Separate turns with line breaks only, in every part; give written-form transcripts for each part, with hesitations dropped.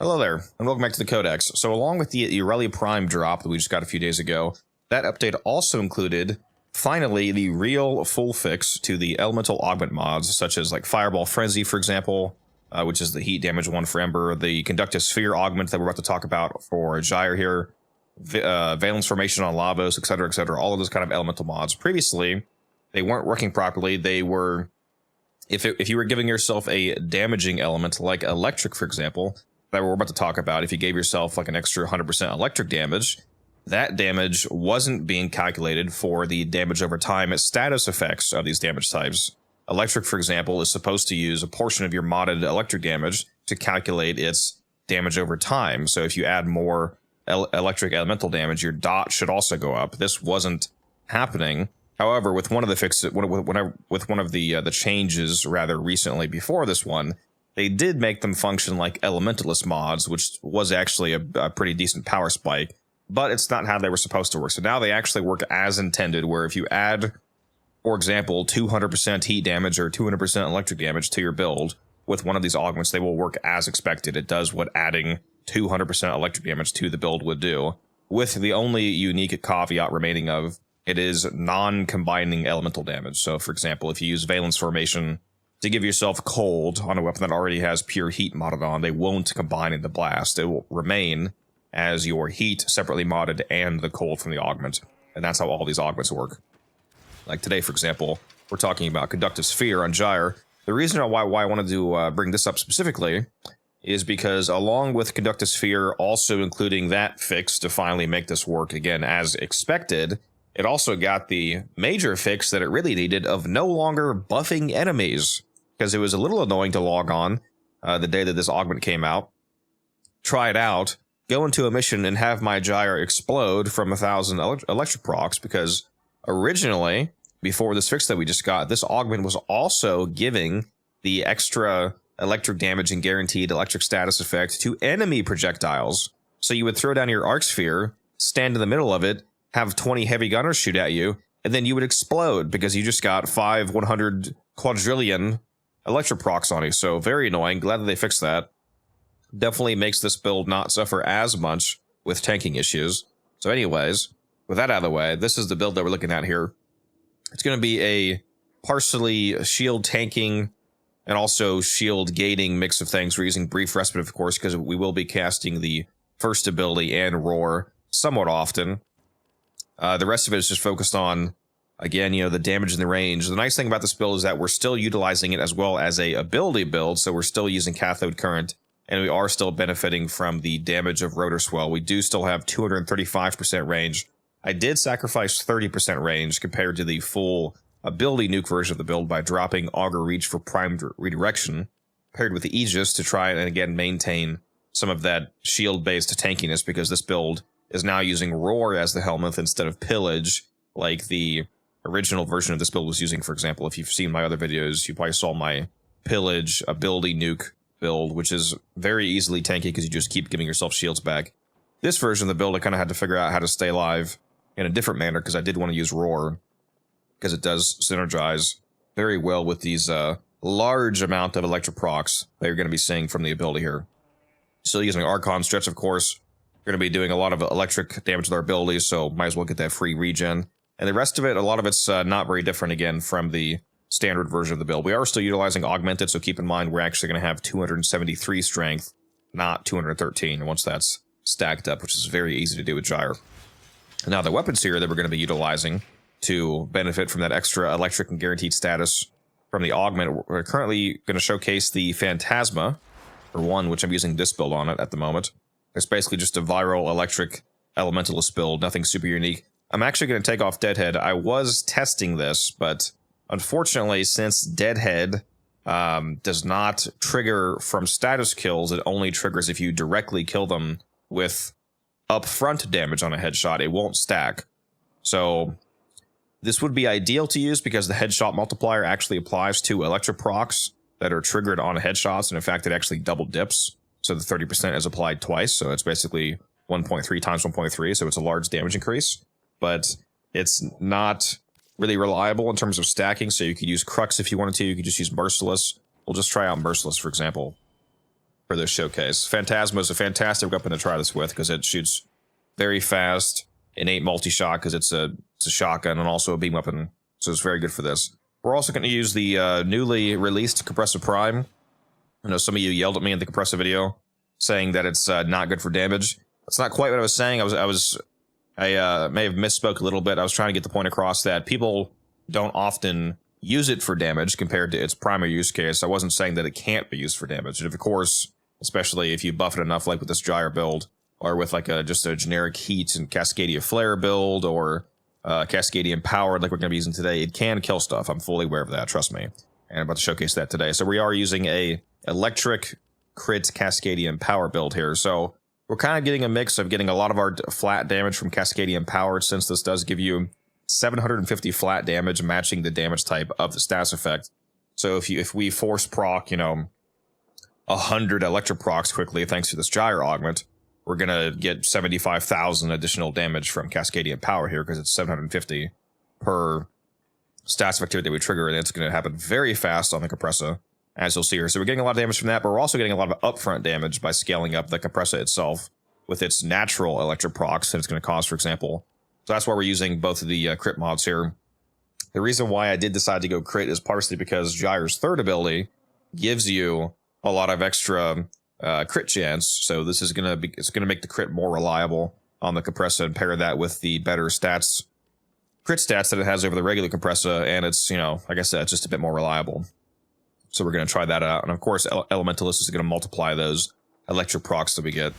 Hello there, and welcome back to the Codex. So along with the Irelia Prime drop that we just got a few days ago, that update also included, finally, the real full fix to the elemental augment mods, such as like Fireball Frenzy, for example, which is the heat damage one for Ember, the Conductive Sphere augment that we're about to talk about for Gyre here, Valence Formation on Lavos, etc., all of those kind of elemental mods. Previously, they weren't working properly. They were, if you were giving yourself a damaging element, like Electric, for example, that we're about to talk about, if you gave yourself like an extra 100% electric damage, that damage wasn't being calculated for the damage over time status effects of these damage types. Electric, for example, is supposed to use a portion of your modded electric damage to calculate its damage over time. So if you add more electric elemental damage, your dot should also go up. This wasn't happening. However, with one of the fixes, with one of the changes rather recently before this one, they did make them function like elementalist mods, which was actually a pretty decent power spike, but it's not how they were supposed to work. So now they actually work as intended, where if you add, for example, 200% heat damage or 200% electric damage to your build with one of these augments, they will work as expected. It does what adding 200% electric damage to the build would do, with the only unique caveat remaining of it is non-combining elemental damage. So, for example, if you use Valence Formation to give yourself cold on a weapon that already has pure heat modded on, they won't combine into blast. It will remain as your heat separately modded and the cold from the augment. And that's how all these augments work. Like today, for example, we're talking about Conductive Sphere on Gyre. The reason why I wanted to bring this up specifically is because along with Conductive Sphere also including that fix to finally make this work again as expected, it also got the major fix that it really needed of no longer buffing enemies. Because it was a little annoying to log on the day that this augment came out, try it out, go into a mission and have my Gyre explode from 1,000 electric procs, because originally, before this fix that we just got, this augment was also giving the extra electric damage and guaranteed electric status effect to enemy projectiles. So you would throw down your arc sphere, stand in the middle of it, have 20 heavy gunners shoot at you, and then you would explode because you just got 100 quadrillion electric procs on you. So very annoying. Glad that they fixed that. Definitely makes this build not suffer as much with tanking issues. So anyways, with that out of the way, this is the build that we're looking at here. It's going to be a partially shield tanking and also shield gating mix of things. We're using Brief Respite, of course, because we will be casting the first ability and Roar somewhat often. The rest of it is just focused on, again, you know, the damage and the range. The nice thing about this build is that we're still utilizing it as well as a ability build, so we're still using cathode current, and we are still benefiting from the damage of rotor swell. We do still have 235% range. I did sacrifice 30% range compared to the full ability nuke version of the build by dropping Augur Reach for primed redirection, paired with the Aegis to try and, again, maintain some of that shield-based tankiness, because this build is now using Roar as the helmet instead of Pillage, like the original version of this build was using. For example, if you've seen my other videos, you probably saw my Pillage ability nuke build, which is very easily tanky because you just keep giving yourself shields back. This version of the build, I kind of had to figure out how to stay alive in a different manner because I did want to use Roar, because it does synergize very well with these large amount of electric procs that you're going to be seeing from the ability here. Still using Archon Stretch, of course. We're going to be doing a lot of electric damage with our abilities, so might as well get that free regen. And the rest of it, a lot of it's not very different, again, from the standard version of the build. We are still utilizing Augmented, so keep in mind we're actually going to have 273 strength, not 213, once that's stacked up, which is very easy to do with Gyre. Now, the weapons here that we're going to be utilizing to benefit from that extra electric and guaranteed status from the Augment, we're currently going to showcase the Phantasma, for one, which I'm using this build on it at the moment. It's basically just a viral electric elementalist build, nothing super unique. I'm actually going to take off Deadhead. I was testing this, but unfortunately, since Deadhead does not trigger from status kills, it only triggers if you directly kill them with upfront damage on a headshot. It won't stack. So this would be ideal to use because the headshot multiplier actually applies to electric procs that are triggered on headshots, and in fact, it actually double dips. So the 30% is applied twice, so it's basically 1.3 times 1.3, so it's a large damage increase. But it's not really reliable in terms of stacking, so you could use Crux if you wanted to. You could just use Merciless. We'll just try out Merciless, for example. for this showcase. Phantasma is a fantastic weapon to try this with because it shoots very fast, innate multi-shot because it's a shotgun and also a beam weapon, so it's very good for this. We're also going to use the newly released Compressive Prime. I know some of you yelled at me in the Compressive video saying that it's not good for damage. That's not quite what I was saying. I may have misspoke a little bit. I was trying to get the point across that people don't often use it for damage compared to its primary use case. I wasn't saying that it can't be used for damage. And of course, especially if you buff it enough, like with this Gyre build, or with like just a generic heat and Cascadia Flare build, or Cascadian Powered like we're going to be using today, it can kill stuff. I'm fully aware of that, trust me. And I'm about to showcase that today. So we are using a electric crit Cascadian Power build here. So we're kind of getting a mix of getting a lot of our flat damage from Cascadian Powered, since this does give you 750 flat damage, matching the damage type of the stats effect. So if we force proc, 100 electric procs quickly thanks to this Gyre augment, we're gonna get 75,000 additional damage from Cascadian Power here because it's 750 per stats effect that we trigger, and it's gonna happen very fast on the Compressor, as you'll see here. So we're getting a lot of damage from that, but we're also getting a lot of upfront damage by scaling up the Compressor itself with its natural electric procs that it's going to cause, for example. So that's why we're using both of the crit mods here. The reason why I did decide to go crit is partially because Gyre's third ability gives you a lot of extra crit chance. So this is going to make the crit more reliable on the Compressor, and pair that with the better stats, crit stats that it has over the regular Compressor, and it's, like I said, it's just a bit more reliable. So we're going to try that out. And of course, Elementalist is going to multiply those electric procs that we get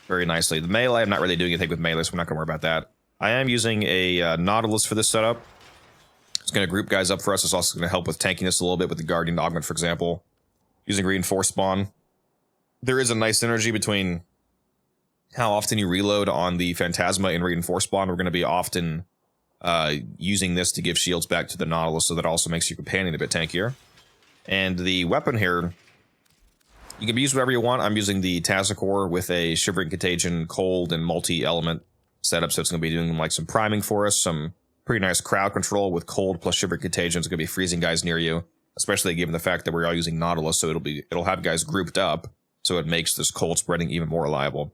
very nicely. The melee, I'm not really doing anything with melee, so we're not going to worry about that. I am using a Nautilus for this setup. It's going to group guys up for us. It's also going to help with tankiness a little bit with the Guardian Augment, for example. Using Reinforced Spawn. There is a nice synergy between how often you reload on the Phantasma and Reinforced Spawn. We're going to be often using this to give shields back to the Nautilus, so that also makes your companion a bit tankier. And the weapon here, you can use whatever you want. I'm using the Tazakor with a Shivering Contagion, Cold, and multi-element setup, so it's going to be doing like some priming for us, some pretty nice crowd control with Cold plus Shivering Contagion. It's going to be freezing guys near you, especially given the fact that we're all using Nautilus, so it'll have guys grouped up, so it makes this cold spreading even more reliable.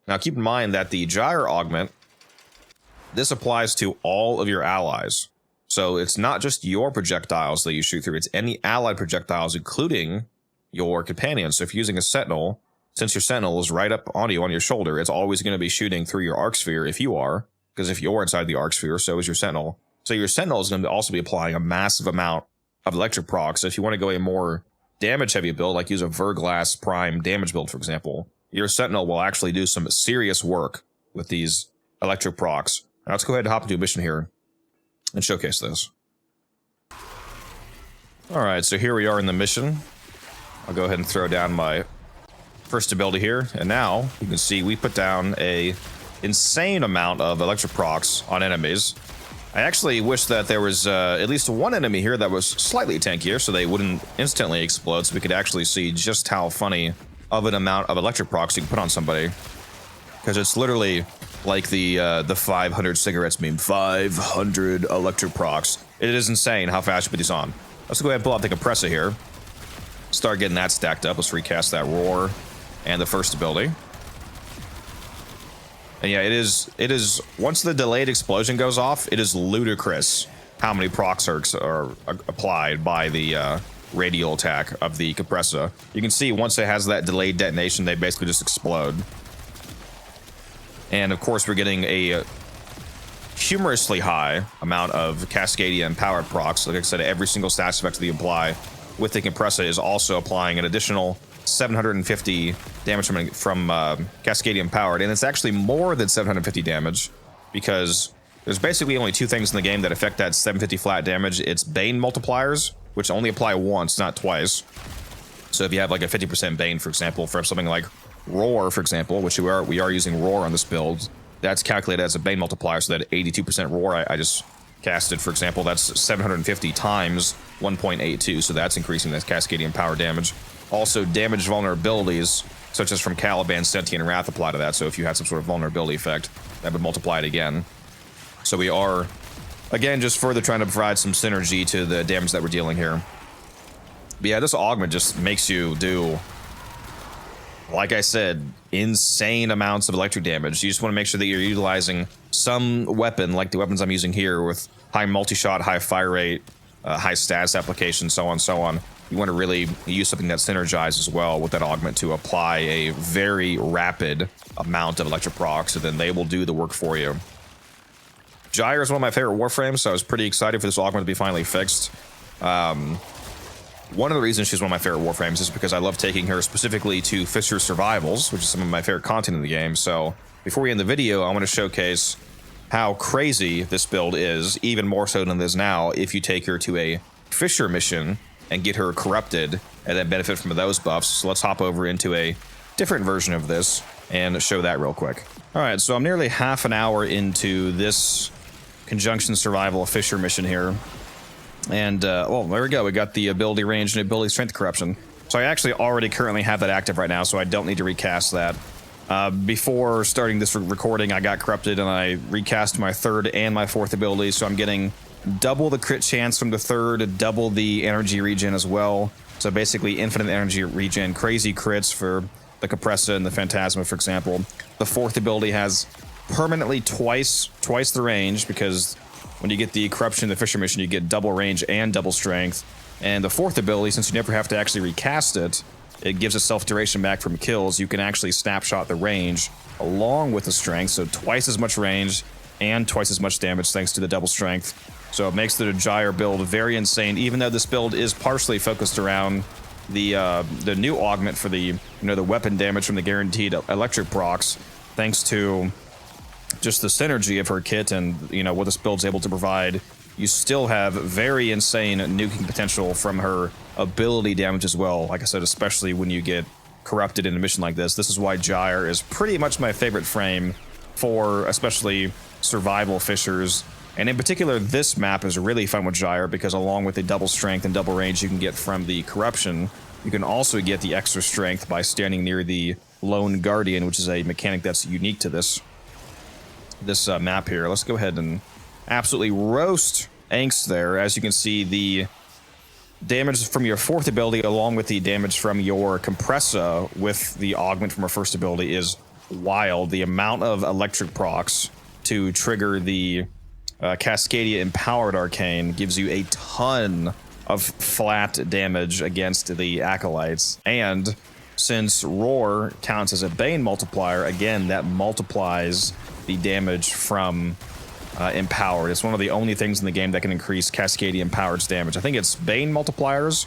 Now keep in mind that the Gyre augment, this applies to all of your allies. So it's not just your projectiles that you shoot through, it's any allied projectiles, including your companion. So if you're using a Sentinel, since your Sentinel is right up on you on your shoulder, it's always going to be shooting through your Arc Sphere if you are, because if you're inside the Arc Sphere, so is your Sentinel. So your Sentinel is going to also be applying a massive amount of electric proc. So if you want to go a more damage-heavy build, like use a Verglass Prime damage build, for example, your Sentinel will actually do some serious work with these electric procs. Now let's go ahead and hop into a mission here and showcase this. Alright, so here we are in the mission. I'll go ahead and throw down my first ability here, and now you can see we put down a insane amount of electric procs on enemies. I actually wish that there was at least one enemy here that was slightly tankier, so they wouldn't instantly explode, so we could actually see just how funny of an amount of electric procs you can put on somebody. Because it's literally like the 500 cigarettes meme. 500 electric procs. It is insane how fast you put these on. Let's go ahead and pull out the Compressor here. Start getting that stacked up. Let's recast that Roar and the first ability. And yeah, it is once the delayed explosion goes off, it is ludicrous how many procs are applied by the radial attack of the Compressor. You can see once it has that delayed detonation, they basically just explode. And of course, we're getting a humorously high amount of Cascadian powered procs. Like I said, every single stats effect that you apply with the Compressor is also applying an additional 750 damage from Cascadian powered. And it's actually more than 750 damage, because there's basically only two things in the game that affect that 750 flat damage. It's Bane multipliers, which only apply once, not twice. So if you have like a 50% Bane, for example, for something like Roar, for example, which we are using Roar on this build, that's calculated as a Bane multiplier, so that 82% Roar I just casted, for example, that's 750 times 1.82, so that's increasing that Cascadian power damage. Also, damage vulnerabilities, such as from Caliban, Sentient, and Wrath apply to that, so if you had some sort of vulnerability effect, that would multiply it again. So we are, again, just further trying to provide some synergy to the damage that we're dealing here. But yeah, this augment just makes you do like I said, insane amounts of electric damage. You just want to make sure that you're utilizing some weapon, like the weapons I'm using here, with high multi-shot, high fire rate, high status application, so on and so on. You want to really use something that synergizes as well with that augment to apply a very rapid amount of electric procs, and then they will do the work for you. Gyre is one of my favorite Warframes, so I was pretty excited for this augment to be finally fixed. One of the reasons she's one of my favorite Warframes is because I love taking her specifically to Fisher Survivals, which is some of my favorite content in the game. So before we end the video, I want to showcase how crazy this build is, even more so than it is now, if you take her to a Fisher mission and get her corrupted and then benefit from those buffs. So let's hop over into a different version of this and show that real quick. All right, so I'm nearly half an hour into this Conjunction Survival Fisher mission here. And, well, there we go. We got the ability range and ability strength corruption. So I actually already currently have that active right now, so I don't need to recast that. Before starting this recording, I got corrupted and I recast my third and my fourth ability, so I'm getting double the crit chance from the third, double the energy regen as well. So basically infinite energy regen, crazy crits for the Compressa and the Phantasma, for example. The fourth ability has permanently twice the range, because when you get the corruption in the Fisher mission, you get double range and double strength. And the fourth ability, since you never have to actually recast it, it gives itself duration back from kills. You can actually snapshot the range along with the strength, so twice as much range and twice as much damage thanks to the double strength. So it makes the Gyre build very insane, even though this build is partially focused around the new augment for the the weapon damage from the guaranteed electric procs, thanks to just the synergy of her kit and what this build's able to provide. You still have very insane nuking potential from her ability damage as well. Like I said, especially when you get corrupted in a mission like this. This is why Gyre is pretty much my favorite frame for especially survival fishers. And in particular, this map is really fun with Gyre because along with the double strength and double range you can get from the corruption, you can also get the extra strength by standing near the Lone Guardian, which is a mechanic that's unique to this map here. Let's go ahead and absolutely roast Angst there. As you can see, the damage from your fourth ability along with the damage from your Compressa with the augment from her first ability is wild. The amount of electric procs to trigger the Cascadia Empowered Arcane gives you a ton of flat damage against the Acolytes. And since Roar counts as a Bane multiplier, again, that multiplies the damage from Empowered. It's one of the only things in the game that can increase Cascadia Empowered's damage. I think it's Bane multipliers,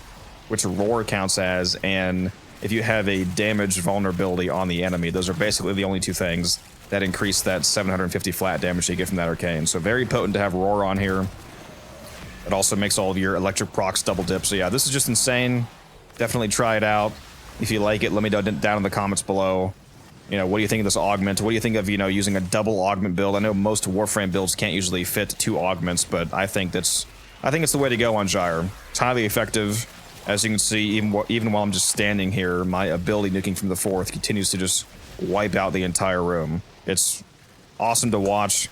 which Roar counts as, and if you have a damage vulnerability on the enemy, those are basically the only two things that increase that 750 flat damage you get from that arcane. So very potent to have Roar on here. It also makes all of your electric procs double dip. So yeah, this is just insane. Definitely try it out. If you like it, let me know down in the comments below. What do you think of this augment? What do you think of, using a double augment build? I know most Warframe builds can't usually fit two augments, but I think it's the way to go on Gyre. It's highly effective. As you can see, even while I'm just standing here, my ability nuking from the fourth continues to just wipe out the entire room. It's awesome to watch.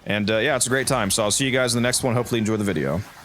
And yeah, it's a great time. So I'll see you guys in the next one. Hopefully you enjoy the video.